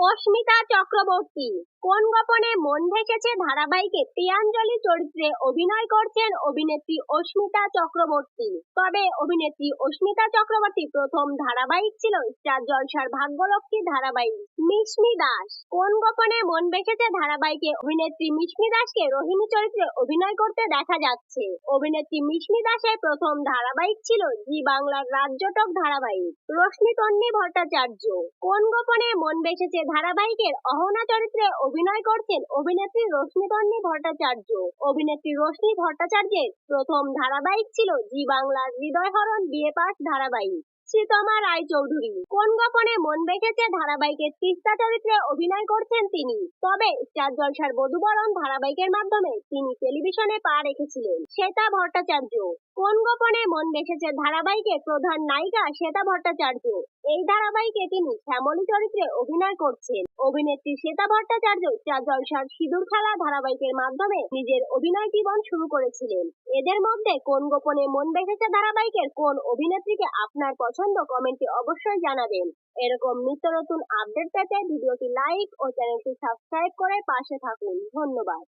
অস্মিতা চক্রবর্তী কোন গোপনে মন ভেসেছে ধারাবাহিকে প্রিয়াঞ্জলি চরিত্রে অভিনয় করছেন অভিনেত্রী অস্মিতা চক্রবর্তী। তবে অভিনেত্রী অস্মিতা চক্রবর্তী প্রথম ধারাবাহিক ছিল স্টার জলসার ভাগ্যলক্ষ্মী ধারাবাহিক। মিশমি দাস কোন গোপনে মন ভেসেছে ধারাবাহিকে অভিনেত্রী মিশমি দাসকে রোহিণী চরিত্রে অভিনয় করতে দেখা যাচ্ছে। অভিনেত্রী মিশমি দাসের প্রথম ধারাবাহিক ছিল জি বাংলার রাজ্যটক ধারাবাহিক। রশ্মিতন্নী ভট্টাচার্য কোন গোপনে মন ভেসেছে ধারাবাহিকের অহনা চরিত্রে অভিনয় করছেন অভিনেত্রী রশ্মিতন্নী ভট্টাচার্য। অভিনেত্রী রশ্মি ভট্টাচার্যের প্রথম ধারাবাহিক ছিল জি বাংলার হৃদয়হরণ বিয়ে পাশ ধারাবাহিক। শ্রীতমা রায়চৌধুরী কোন গোপনে মন ভেসেছে ধারাবাহিকের তিস্তা চরিত্রে অভিনয় করছেন তিনি। তবে স্টার জলসার বধূবরণ ধারাবাহিকের মাধ্যমে তিনি টেলিভিশনে পা রেখেছিলেন। শ্বেতা ভট্টাচার্য কোন গোপনে মন ভেসেছে ধারাবাহিকের প্রধান নায়িকা শ্বেতা ভট্টাচার্য। এই ধারাবাহিকে তিনি শ্যামলী চরিত্রে অভিনয় করছেন। অভিনেত্রী শ্বেতা ভট্টাচার্য স্টার জলসার সিঁদুর খেলা ধারাবাহিকের মাধ্যমে নিজের অভিনয় জীবন শুরু করেছিলেন। এদের মধ্যে কোন গোপনে মন ভেসেছে ধারাবাহিকের কোন অভিনেত্রীকে আপনার পছন্দ কমেন্টে অবশ্যই জানাবেন। এরকম নিত্য নতুন আপডেট পেতে ভিডিওটি লাইক ও চ্যানেলটি সাবস্ক্রাইব করে পাশে থাকুন। ধন্যবাদ।